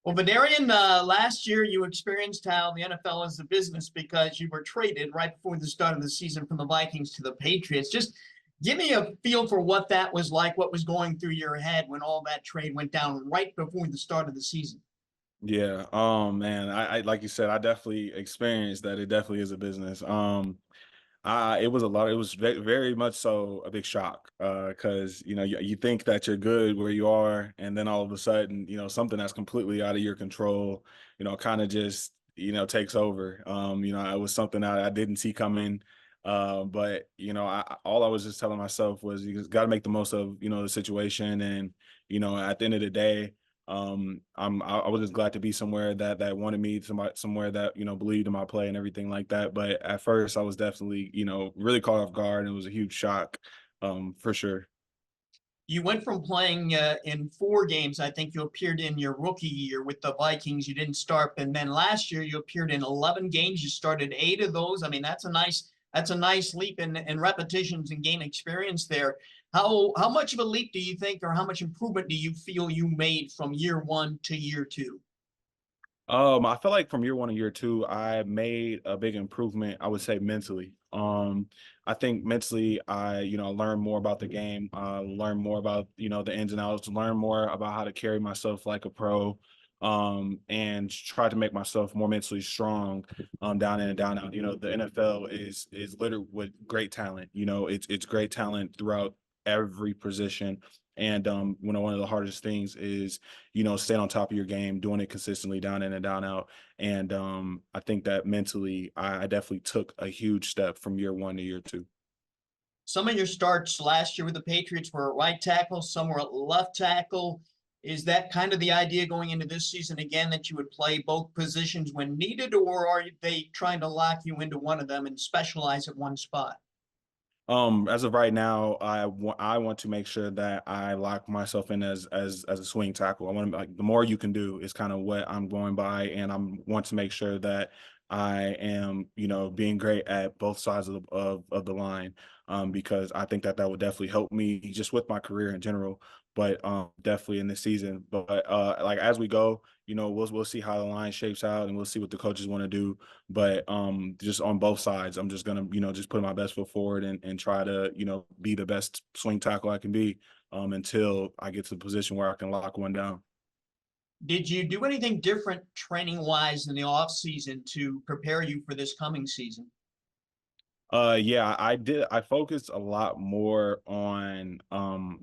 Well, Vederian, last year you experienced how the NFL is a business because you were traded right before the start of the season from the Vikings to the Patriots. Just give me a feel for what that was like, what was going through your head when all that trade went down right before the start of the season. Yeah. Man, I like you said, I definitely experienced that. It definitely is a business. It was a lot. It was very much so a big shock. Because you think that you're good where you are, and then all of a sudden, something that's completely out of your control, kind of just takes over. It was something that I didn't see coming. But all I was just telling myself was you got to make the most of the situation, and at the end of the day. I was just glad to be somewhere that wanted me, somewhere that believed in my play and everything like that. But at first, I was definitely really caught off guard, and it was a huge shock, for sure. You went from playing in 4 games. I think you appeared in your rookie year with the Vikings. You didn't start, and then last year you appeared in 11 games. You started 8 of those. I mean, that's a nice leap in repetitions and game experience there. How much of a leap do you think, or how much improvement do you feel you made from year one to year two? I feel like from year one to year two, I made a big improvement, I would say mentally. I think mentally, I learned more about the game, learned more about, the ins and outs, learned more about how to carry myself like a pro, and try to make myself more mentally strong, down in and down out. The NFL is littered with great talent. It's great talent throughout every position. And one of the hardest things is staying on top of your game, doing it consistently, down in and down out. And I think that mentally, I definitely took a huge step from year one to year two. Some of your starts last year with the Patriots were at right tackle, some were at left tackle. Is that kind of the idea going into this season again, that you would play both positions when needed, or are they trying to lock you into one of them and specialize at one spot? As of right now, I want to make sure that I lock myself in as a swing tackle. I want to, like, the more you can do is kind of what I'm going by, and want to make sure that I am being great at both sides of the line, because I think that would definitely help me just with my career in general, but definitely in this season. But like as we go, we'll see how the line shapes out, and we'll see what the coaches want to do. But just on both sides, I'm just gonna just put my best foot forward, and try to be the best swing tackle I can be, until I get to the position where I can lock one down. Did you do anything different training wise in the off season to prepare you for this coming season? Yeah, I did. I focused a lot more on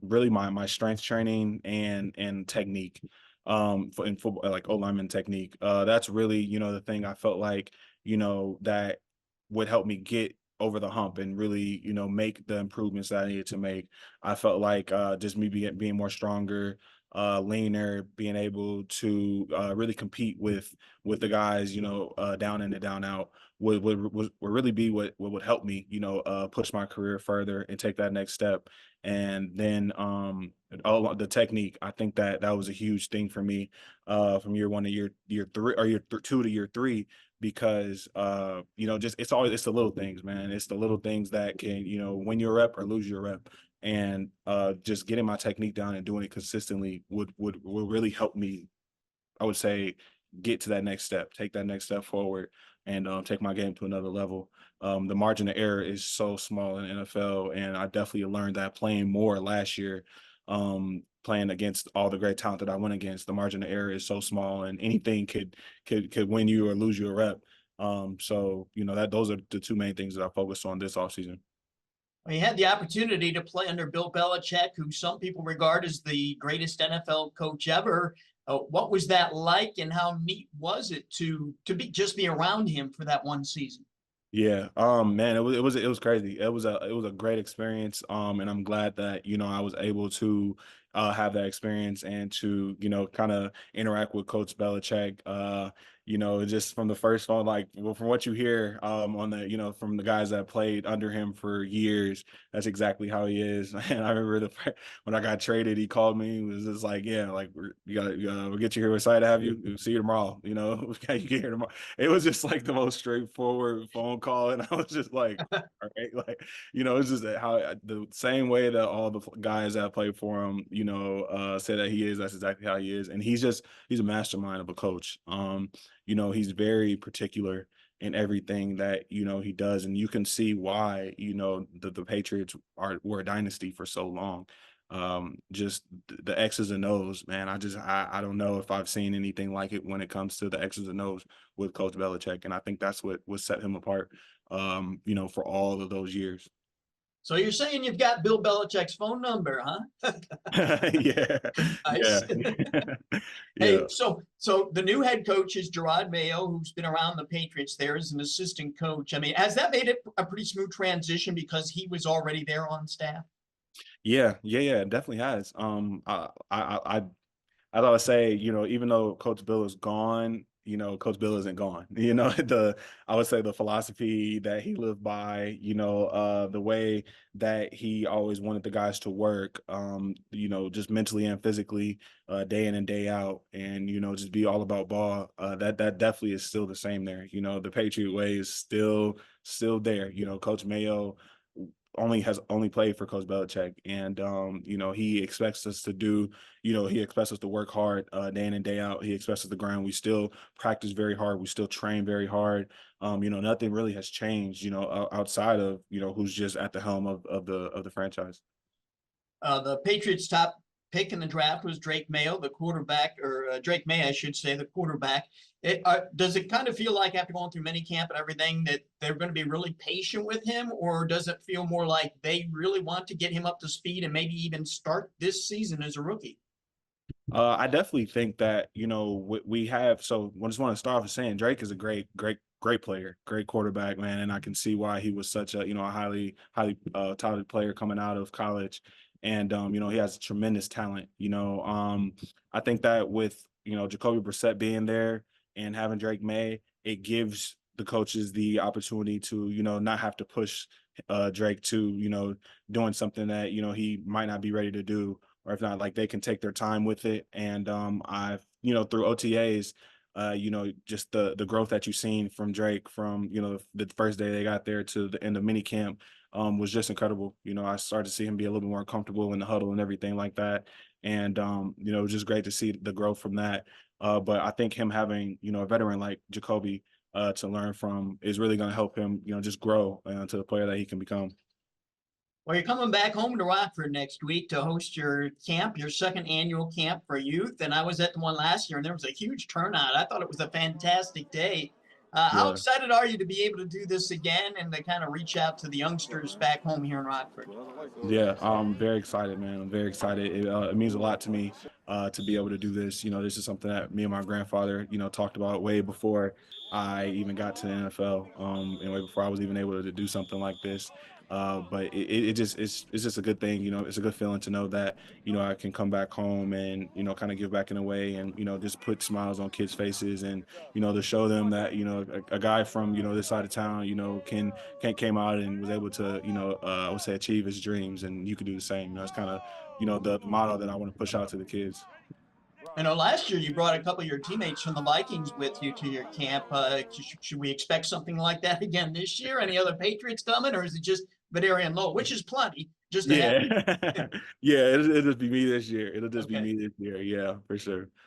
really my strength training and technique. For in football, like O-lineman technique. That's really, the thing I felt like, that would help me get over the hump and really, make the improvements that I needed to make. I felt like just me being more stronger, leaner, being able to really compete with the guys, down in and down out would really be what would help me, push my career further and take that next step. And then the technique, I think that was a huge thing for me, from year one to year three, or two to year three, because just it's the little things, man. It's the little things that can, win your rep or lose your rep. And just getting my technique down and doing it consistently would really help me, I would say, get to that next step, take that next step forward, and take my game to another level. The margin of error is so small in the NFL, and I definitely learned that playing more last year, playing against all the great talent that I went against. The margin of error is so small, and anything could win you or lose you a rep. So that those are the two main things that I focused on this offseason. Well, you had the opportunity to play under Bill Belichick, who some people regard as the greatest NFL coach ever. What was that like, and how neat was it to be around him for that one season? Yeah, man, it was crazy. It was a great experience. And I'm glad that I was able to have that experience, and to kind of interact with Coach Belichick. Just from the first on, like, well, from what you hear on the from the guys that played under him for years, that's exactly how he is. And I remember when I got traded, he called me. He was just like, yeah, like, we'll get you here. We're excited to have you. We'll see you tomorrow. We got you here tomorrow. It was just like the most straightforward phone call, and I was just like, all right, like, it's just that how the same way that all the guys that played for him, say that he is, that's exactly how he is. And he's a mastermind of a coach. He's very particular in everything that, he does. And you can see why, the Patriots were a dynasty for so long. Just the X's and O's, man. I don't know if I've seen anything like it when it comes to the X's and O's with Coach Belichick. And I think that's what set him apart, for all of those years. So you're saying you've got Bill Belichick's phone number, huh? Yeah, Nice. yeah, Hey, yeah. so the new head coach is Jerod Mayo, who's been around the Patriots there as an assistant coach. I mean, has that made it a pretty smooth transition because he was already there on staff? Yeah, it definitely has. As I would say, even though Coach Bill is gone, Coach Bill isn't gone. I would say the philosophy that he lived by, the way that he always wanted the guys to work, just mentally and physically, day in and day out, and just be all about ball. That definitely is still the same there. The Patriot way is still there. Coach Mayo only played for Coach Belichick, and he expects us to do, he expects us to work hard, day in and day out. He expects us to grind. We still practice very hard. We still train very hard. Nothing really has changed, outside of, who's just at the helm of the franchise. The Patriots' top pick in the draft was Drake Mayo, the quarterback, or Drake Maye, I should say, the quarterback. Does it kind of feel like after going through minicamp and everything that they're going to be really patient with him, or does it feel more like they really want to get him up to speed and maybe even start this season as a rookie? I definitely think that, we have. So I just want to start off with saying Drake is a great player, great quarterback, man. And I can see why he was such a highly touted player coming out of college. And, he has tremendous talent. I think that with, Jacoby Brissett being there and having Drake May, it gives the coaches the opportunity to, not have to push Drake to, doing something that, he might not be ready to do, or if not, like they can take their time with it. And I've, through OTAs, just the growth that you've seen from Drake from, the first day they got there to the end of minicamp, was just incredible. I started to see him be a little bit more comfortable in the huddle and everything like that. And it was just great to see the growth from that. But I think him having, a veteran like Jacoby to learn from is really going to help him, just grow to the player that he can become. Well, you're coming back home to Rockford next week to host your camp, your second annual camp for youth. And I was at the one last year, and there was a huge turnout. I thought it was a fantastic day. How Yeah. excited are you to be able to do this again and to kind of reach out to the youngsters back home here in Rockford? Yeah, I'm very excited, man. I'm very excited. It means a lot to me to be able to do this. This is something that me and my grandfather, talked about way before I even got to the NFL, and way before I was even able to do something like this. But it's just a good thing. It's a good feeling to know that I can come back home and kind of give back in a way, and just put smiles on kids' faces, and to show them that a guy from this side of town can came out and was able to I would say achieve his dreams, and you could do the same. It's kind of the motto that I want to push out to the kids. I know last year you brought a couple of your teammates from the Vikings with you to your camp. Should we expect something like that again this year? Any other Patriots coming, or is it just Vederian Lowe, which is plenty, just to have Yeah, you? yeah. It'll just be me this year. It'll just be Okay. me this year. Yeah, for sure.